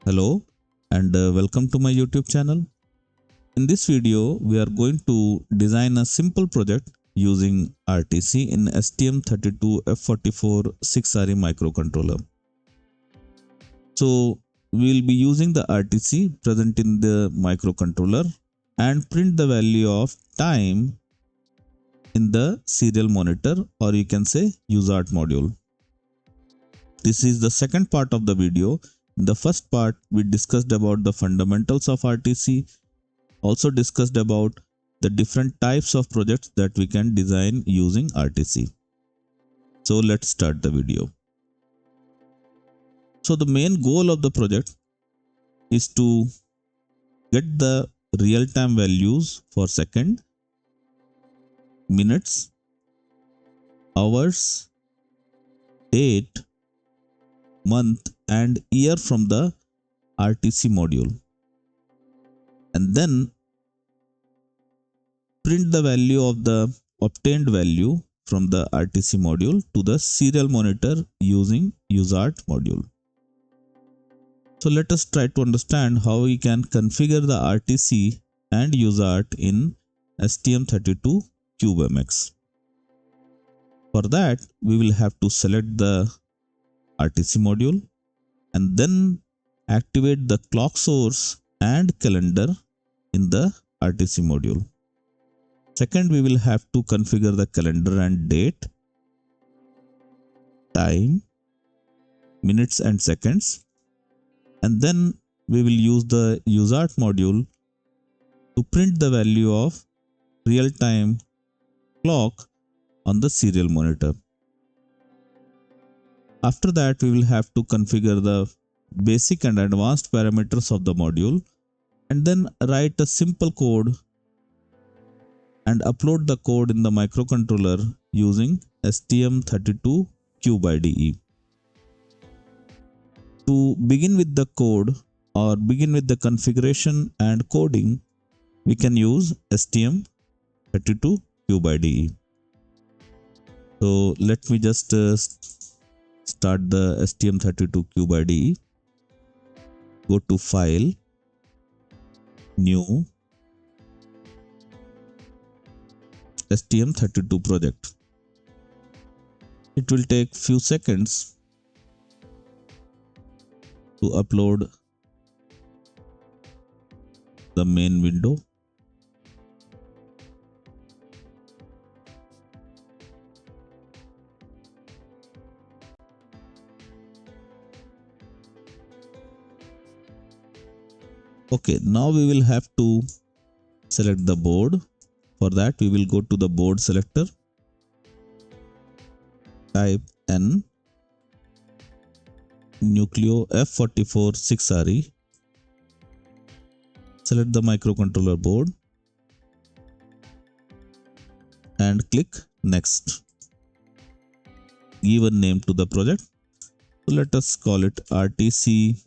Hello and welcome to my YouTube channel. In this video, we are going to design a simple project using RTC in STM32F44 6RE microcontroller. So we will be using the RTC present in the microcontroller and print the value of time in the serial monitor, or you can say USART module. This is the second part of the video. In the first part, we discussed about the fundamentals of RTC, also discussed about the different types of projects that we can design using RTC. So let's start the video. So the main goal of the project is to get the real-time values for second, minutes, hours, date, month and year from the RTC module, and then print the value of the obtained value from the RTC module to the serial monitor using USART module. So let us try to understand how we can configure the RTC and USART in STM32CubeMX. For that, we will have to select the RTC module and then activate the clock source and calendar in the RTC module. Second, we will have to configure the calendar and date, time, minutes and seconds, and then we will use the USART module to print the value of real-time clock on the serial monitor. After that, we will have to configure the basic and advanced parameters of the module and then write a simple code and upload the code in the microcontroller using STM32Cube. To begin with the code or begin with the configuration and coding, we can use STM32Cube. So let me just start the STM32Cube. Go to File, New, STM32 project. It will take few seconds to upload the main window. Okay, now we will have to select the board. For that, we will go to the board selector, type N, Nucleo F44 6RE, select the microcontroller board and click Next. Give a name to the project. So let us call it RTC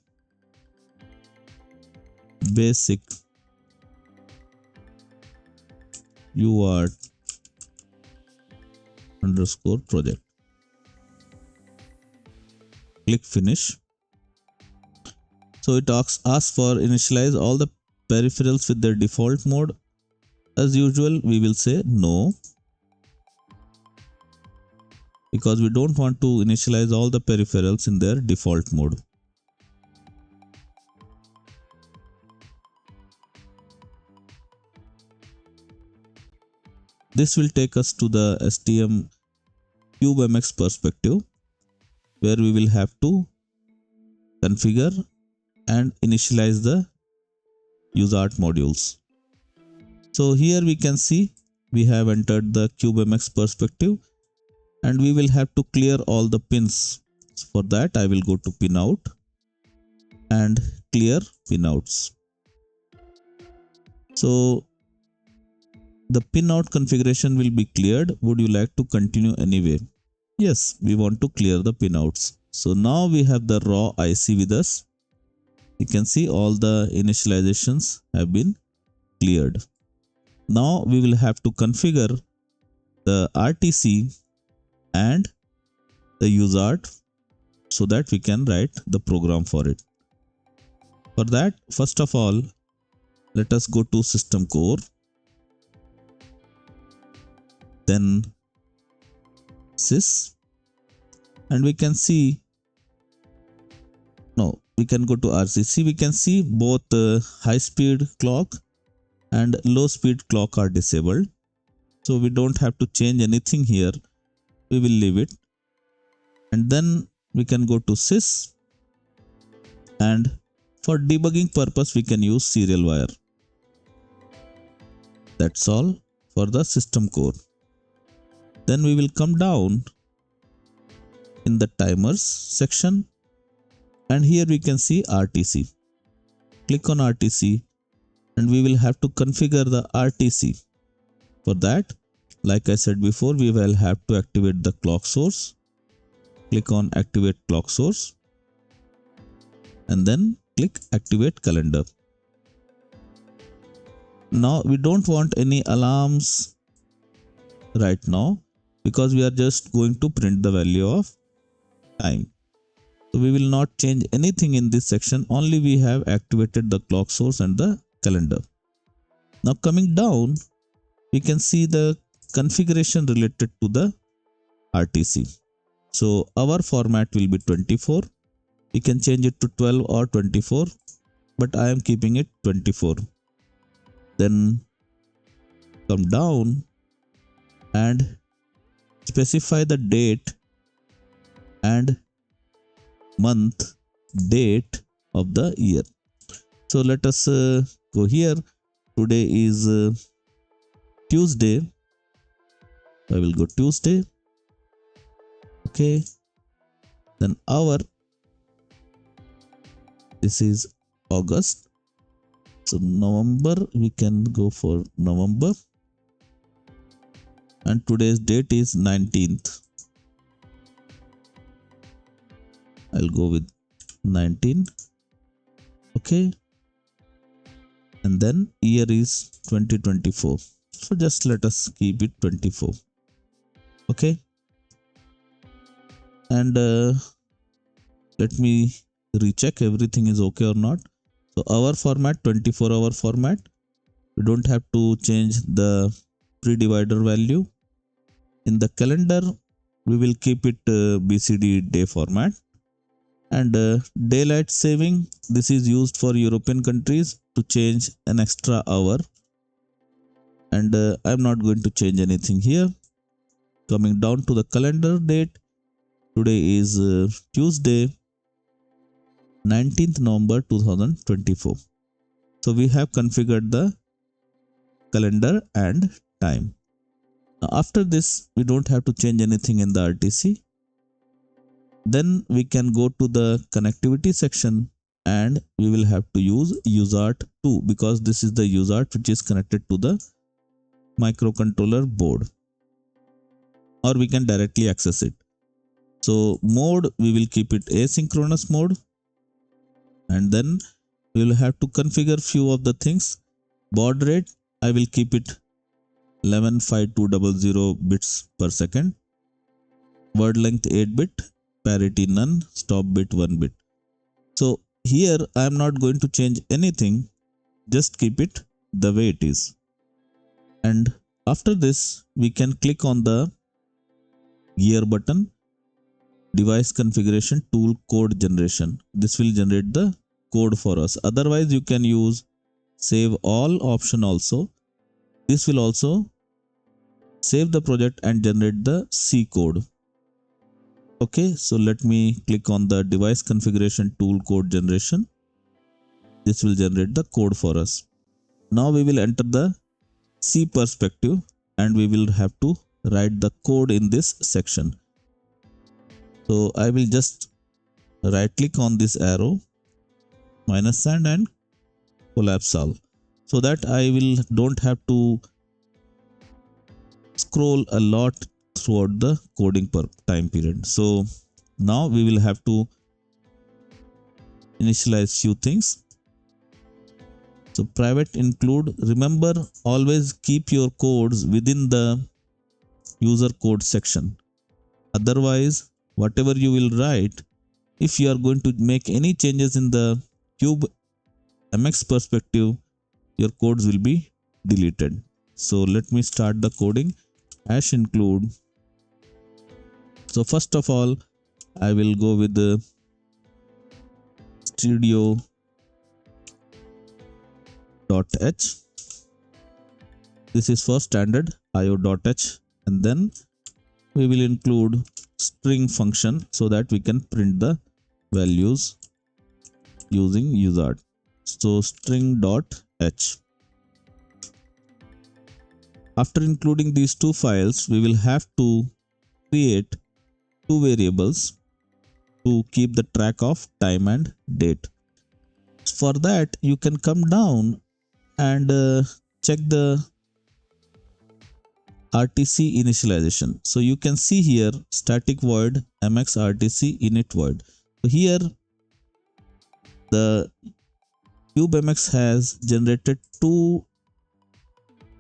Basic UART underscore project. Click Finish. So it asks for initialize all the peripherals with their default mode. As usual, we will say no, because we don't want to initialize all the peripherals in their default mode. This will take us to the STM-CubeMX perspective, where we will have to configure and initialize the USART modules. So here we can see we have entered the CubeMX perspective and we will have to clear all the pins. For that, I will go to Pinout and clear pinouts. So the pinout configuration will be cleared. Would you like to continue anyway? Yes, we want to clear the pinouts. So now we have the raw IC with us. You can see all the initializations have been cleared. Now we will have to configure the RTC and the USART so that we can write the program for it. For that, first of all, let us go to system core, then sys, and we can see, no, we can go to RCC. We can see both high speed clock and low speed clock are disabled. So we don't have to change anything here. We will leave it. And then we can go to sys, and for debugging purpose, we can use serial wire. That's all for the system core. Then we will come down in the timers section, and here we can see RTC. Click on RTC, and we will have to configure the RTC. For that, like I said before, we will have to activate the clock source. Click on activate clock source, and then click activate calendar. Now we don't want any alarms right now because we are just going to print the value of time. So we will not change anything in this section, only we have activated the clock source and the calendar. Now coming down, we can see the configuration related to the RTC. So our format will be 24. We can change it to 12 or 24, but I am keeping it 24. Then come down and specify the date and month, date of the year. So let us go here. Today is Tuesday. I will go Tuesday. Okay. Then hour. This is August. So November, we can go for November. And today's date is 19th. I'll go with 19. Okay. And then year is 2024. So just let us keep it 24. Okay. And let me recheck everything is okay or not. So our format, 24-hour format. We don't have to change the pre-divider value. In the calendar, we will keep it BCD day format. And daylight saving, this is used for European countries to change an extra hour. And I'm not going to change anything here. Coming down to the calendar date, today is Tuesday, 19th November 2024. So we have configured the calendar and time. Now after this, we don't have to change anything in the RTC. Then we can go to the connectivity section, and we will have to use USART 2 because this is the USART which is connected to the microcontroller board, or we can directly access it. So mode, we will keep it asynchronous mode, and then we will have to configure few of the things. Baud rate, I will keep it 115200 bits per second. Word length 8 bit, parity none, stop bit 1 bit. So here I am not going to change anything, just keep it the way it is. And after this, we can click on the gear button, device configuration tool code generation. This will generate the code for us. Otherwise, you can use save all option also. This will also save the project and generate the C code. Okay, so let me click on the device configuration tool code generation. This will generate the code for us. Now we will enter the C perspective, and we will have to write the code in this section. So I will just right click on this arrow, minus sign, and collapse all, so that I will don't have to scroll a lot throughout the coding time period. So now we will have to initialize few things. So private include, remember, always keep your codes within the user code section. Otherwise, whatever you will write, if you are going to make any changes in the cube MX perspective, your codes will be deleted. So let me start the coding. Hash include. So first of all, I will go with the studio.h. This is for standard io.h, and then we will include string function so that we can print the values using USART. So string.h. After including these two files, we will have to create two variables to keep the track of time and date. For that, you can come down and check the RTC initialization. So you can see here static void mx RTC init void. So here the CubeMX has generated two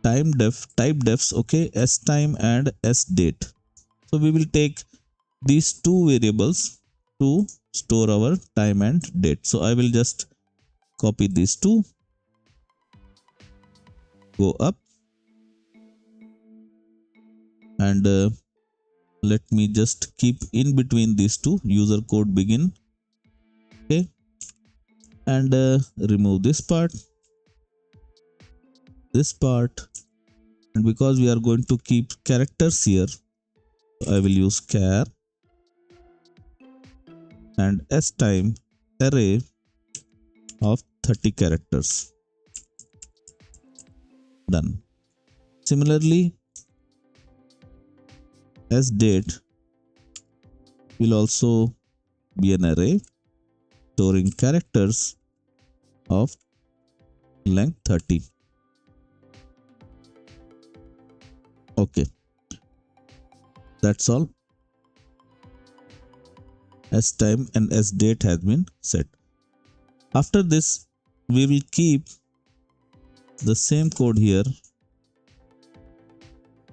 type defs, okay, s time and s date. So we will take these two variables to store our time and date. So I will just copy these two, go up, and let me just keep in between these two user code begin, okay, and remove this part, and because we are going to keep characters here, I will use char and s time array of 30 characters. Done. Similarly, s date will also be an array storing characters of length 30. Okay, that's all. S time and S date has been set. After this, we will keep the same code here,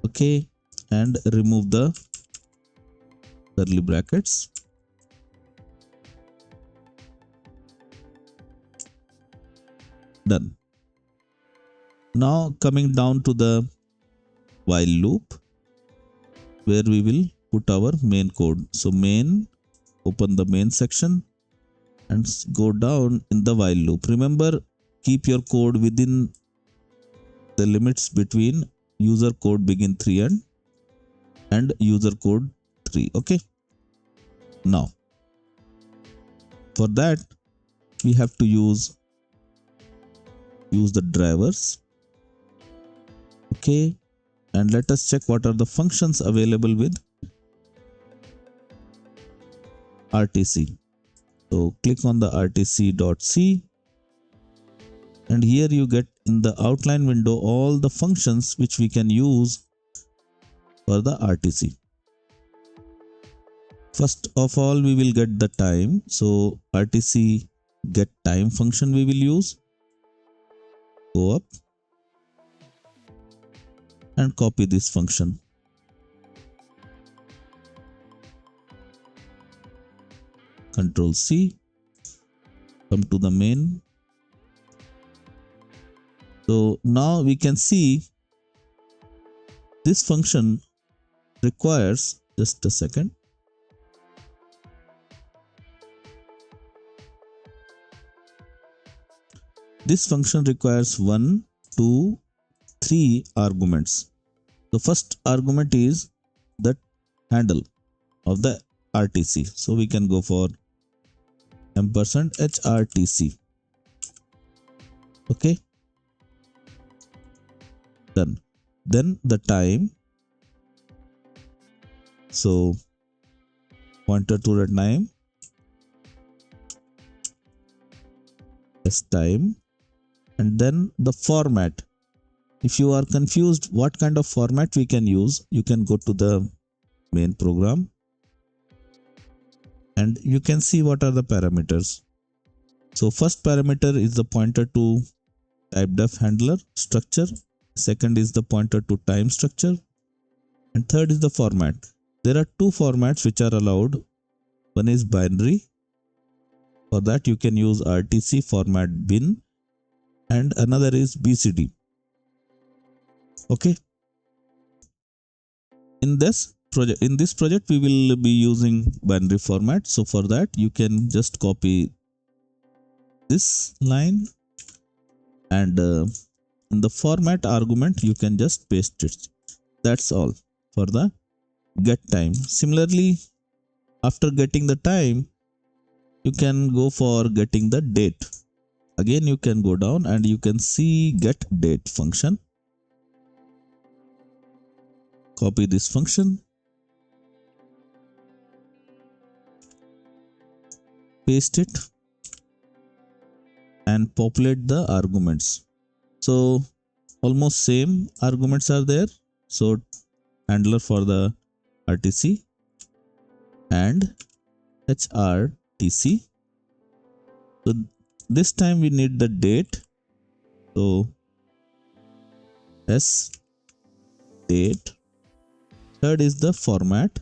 okay, and remove the curly brackets. Done. Now coming down to the while loop, where we will put our main code. So main, open the main section and go down in the while loop. Remember, keep your code within the limits between user code begin 3 and user code 3. Okay. Now, for that, we have to use the drivers. Okay. And let us check what are the functions available with RTC. So click on the RTC.c, and here you get in the outline window all the functions which we can use for the RTC. First of all, we will get the time. So RTC get time function we will use. Go up and copy this function. Control C, come to the main. So now we can see this function requires, just a second. This function requires 1, 2, 3 arguments. The first argument is the handle of the RTC. So we can go for $HRTC. Okay. Done. Then the time. So pointer to the time. S time. And then the format. If you are confused what kind of format we can use, you can go to the main program and you can see what are the parameters. So first parameter is the pointer to type def handler structure. Second is the pointer to time structure. And third is the format. There are two formats which are allowed. One is binary. For that you can use RTC format bin. and another is BCD. Okay. In this project we will be using binary format. So for that you can just copy this line, and in the format argument you can just paste it. That's all for the get time. Similarly, after getting the time, you can go for getting the date. Again you can go down and you can see get date function. Copy this function, paste it, and populate the arguments. So almost same arguments are there. So handler for the RTC and HRTC. So this time we need the date. So S date. Third is the format.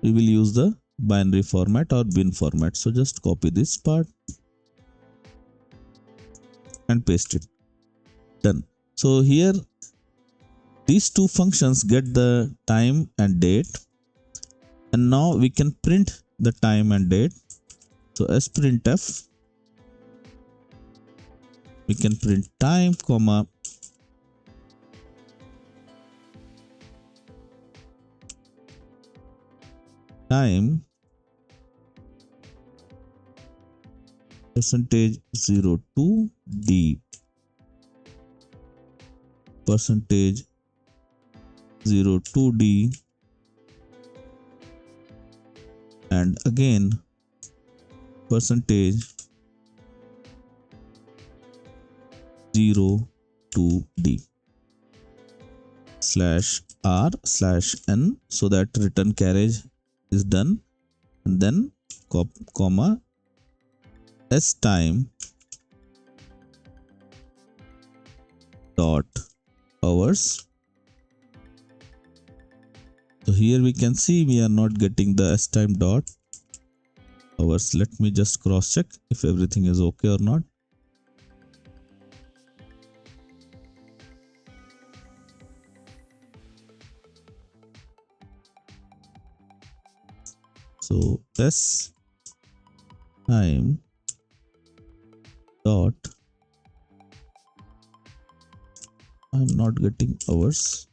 We will use the binary format or bin format. So just copy this part and paste it. Done. So here these two functions get the time and date, and now we can print the time and date. So as printf, we can print time comma time percentage 02 D percentage 02 D, and again percentage 02 D /r/n, so that return carriage is done, and then comma s time dot hours. So here we can see we are not getting the s time dot hours. Let me just cross check if everything is okay or not. So s time dot, I'm not getting hours.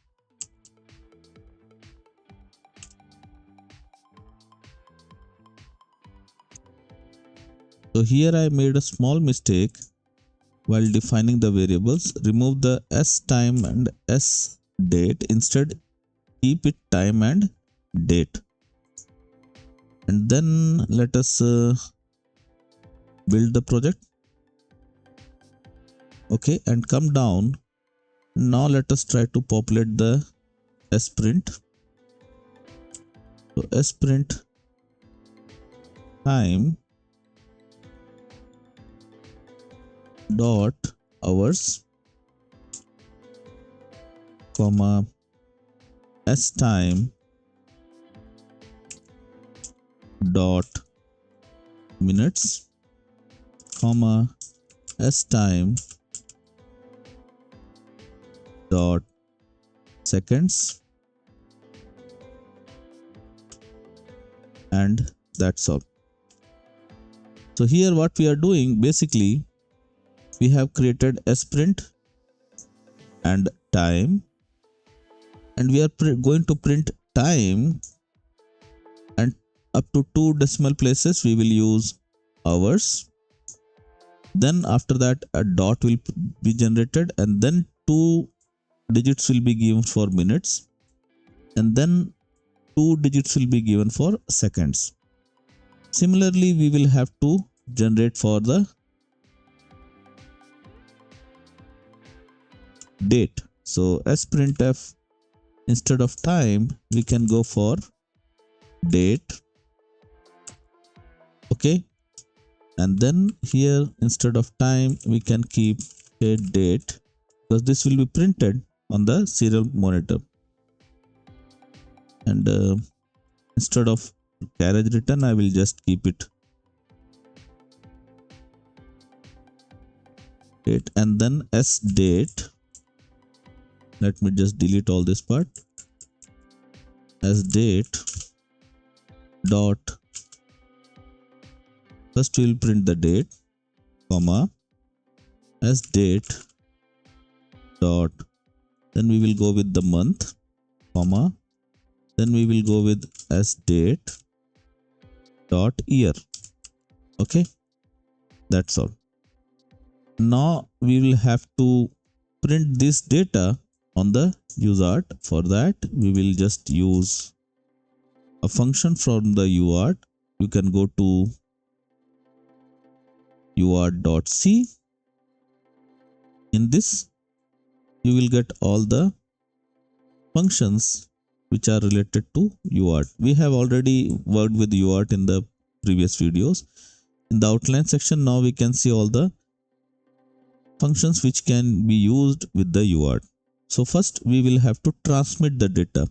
So here I made a small mistake while defining the variables. Remove the s time and s date. Instead keep it time and date. And then let us build the project. Okay, and come down. Now let us try to populate the sprint. So sprint time dot hours comma s time dot minutes comma s time dot seconds, and that's all. So here what we are doing, basically we have created a sprint and time, and we are going to print time, and up to 2 decimal places we will use hours. Then after that a dot will be generated, and then 2 digits will be given for minutes, and then 2 digits will be given for seconds. Similarly we will have to generate for the date. So as printf, instead of time we can go for date. Okay, and then here instead of time we can keep a date, because this will be printed on the serial monitor. And instead of carriage return I will just keep it date, and then s date. Let me just delete all this part. S date dot, first we will print the date, comma, s date dot, then we will go with the month, comma, then we will go with s date dot year. Okay, that's all. Now we will have to print this data on the USART. For that we will just use a function from the UART. You can go to UART.c. In this you will get all the functions which are related to UART. We have already worked with UART in the previous videos. In the outline section, now we can see all the functions which can be used with the UART. So first we will have to transmit the data.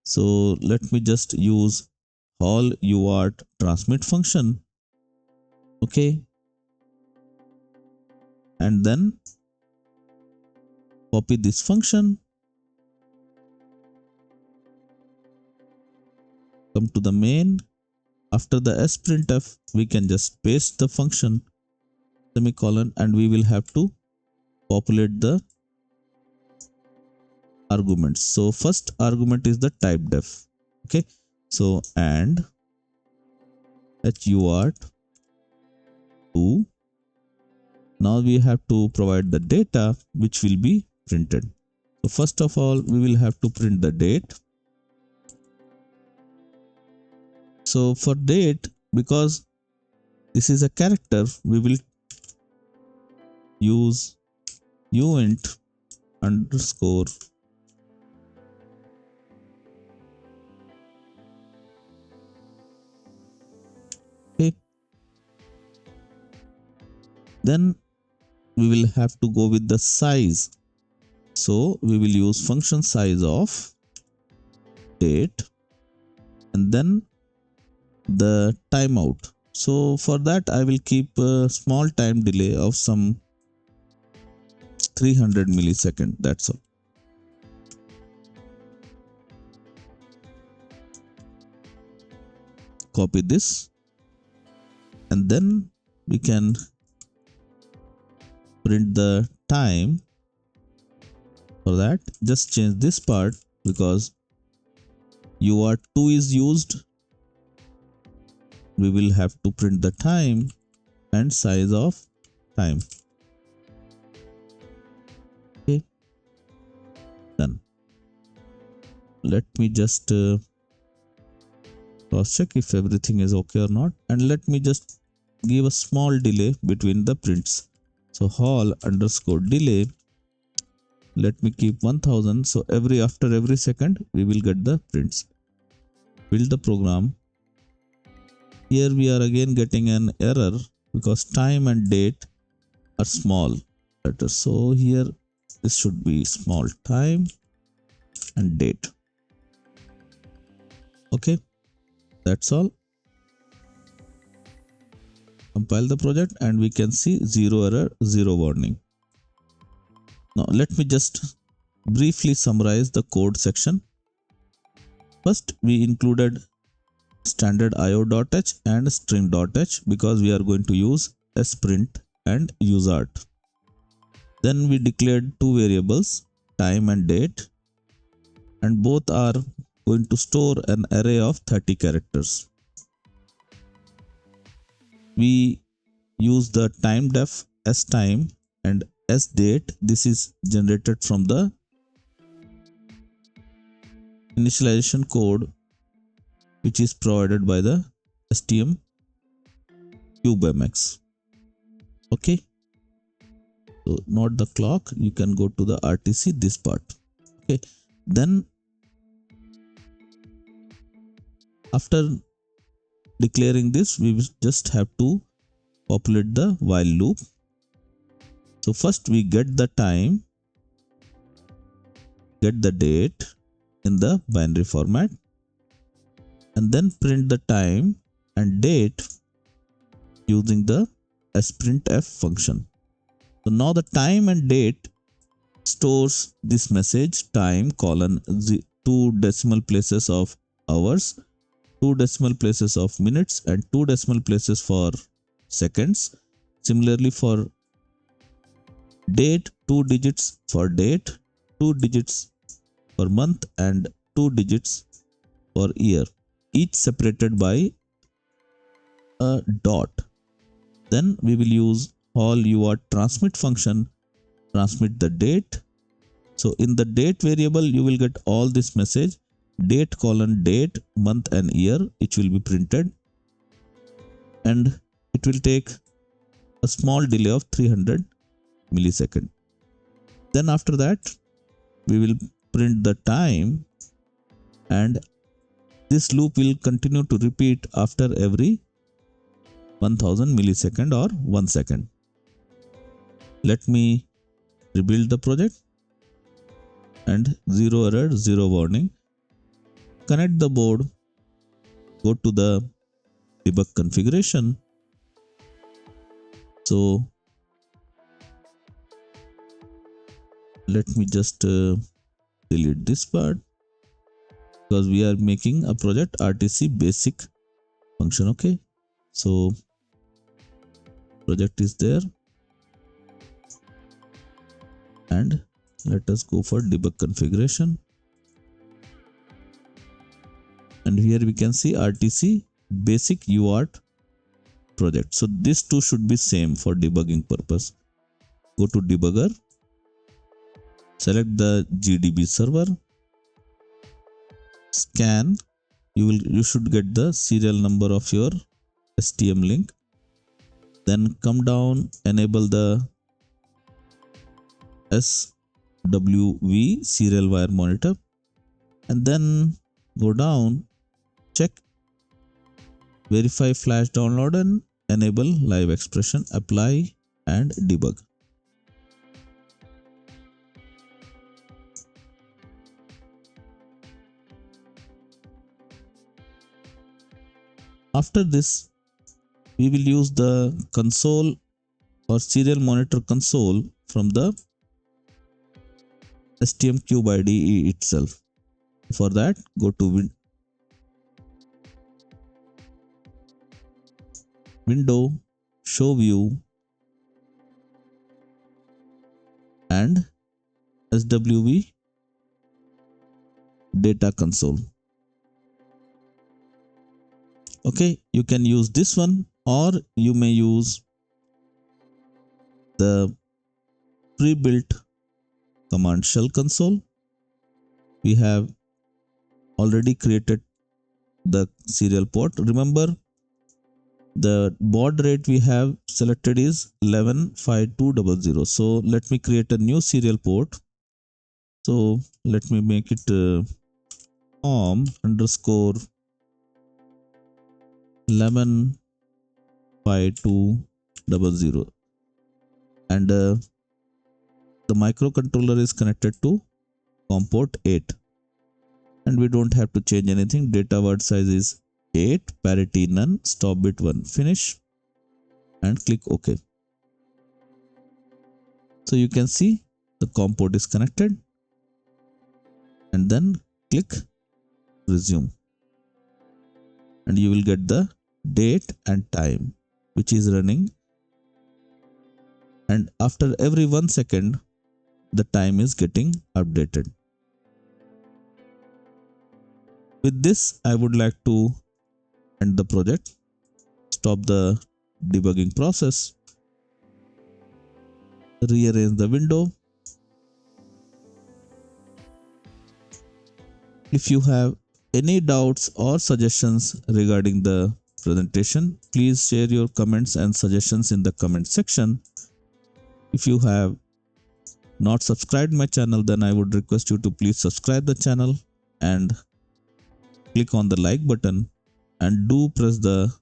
So let me just use all UART transmit function. Okay. And then copy this function. Come to the main. After the sprintf, we can just paste the function, semicolon, and we will have to populate the arguments. So first argument is the type def. Okay. So and HUART 2. Now we have to provide the data which will be printed. So first of all, we will have to print the date. So for date, because this is a character, we will use uint underscore okay. Then we will have to go with the size. So we will use function size of date and then the timeout. So for that I will keep a small time delay of some 300 millisecond. That's all. Copy this and then we can print the time. For that, just change this part because UART2 is used. We will have to print the time and size of time. Okay, done. Let me just cross check if everything is okay or not, and let me just give a small delay between the prints. So hall underscore delay, let me keep 1000. So after every second we will get the prints. Build the program. Here we are again getting an error because time and date are small letters. So here this should be small time and date. Okay, that's all. Compile the project and we can see 0 error, 0 warning. Now let me just briefly summarize the code section. First, we included standard io.h and string.h because we are going to use sprint and USART. Then we declared two variables, time and date, and both are going to store an array of 30 characters. We use the time def s time and s date. This is generated from the initialization code which is provided by the STM CubeMX. Okay, so not the clock, you can go to the RTC, this part. Okay, then after declaring this, we just have to populate the while loop. So first we get the time, get the date in the binary format, and then print the time and date using the sprintf function. So now the time and date stores this message time colon 2 decimal places of hours, 2 decimal places of minutes, and 2 decimal places for seconds. Similarly for date, 2 digits for date, 2 digits for month, and 2 digits for year, each separated by a dot. Then we will use all UART transmit function, transmit the date. So in the date variable, you will get all this message, date colon date, month and year, which will be printed, and it will take a small delay of 300 millisecond. Then after that, we will print the time, and this loop will continue to repeat after every 1000 millisecond or 1 second. Let me rebuild the project, and 0 error, 0 warning. Connect the board, go to the debug configuration. So let me just delete this part, because we are making a project RTC basic function. Okay, so project is there, and let us go for debug configuration, and here we can see RTC basic UART project. So these two should be same for debugging purpose. Go to debugger, select the GDB server, scan. You should get the serial number of your STM link. Then come down, enable the SWV serial wire monitor, and then go down, check verify flash download, and enable live expression, apply and debug. After this, we will use the console or serial monitor console from the STMcube IDE itself. For that, go to Window, Show View, and SWV Data Console. Okay, you can use this one, or you may use the pre-built command shell console. We have already created the serial port. Remember, the baud rate we have selected is 115200. So let me create a new serial port. So let me make it COM_115200, and the microcontroller is connected to COM port 8, and we don't have to change anything. Data word size is 8, parity none, stop bit 1, finish, and click OK. So you can see the COM port is connected, and then click resume, and you will get the date and time which is running, and after every 1 second the time is getting updated. With this, I would like to end the project, stop the debugging process, rearrange the window. If you have any doubts or suggestions regarding the presentation, please share your comments and suggestions in the comment section. If you have not subscribed my channel, then I would request you to please subscribe the channel and click on the like button, and do press the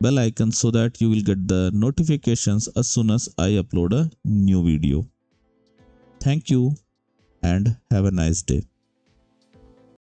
bell icon so that you will get the notifications as soon as I upload a new video. Thank you and have a nice day.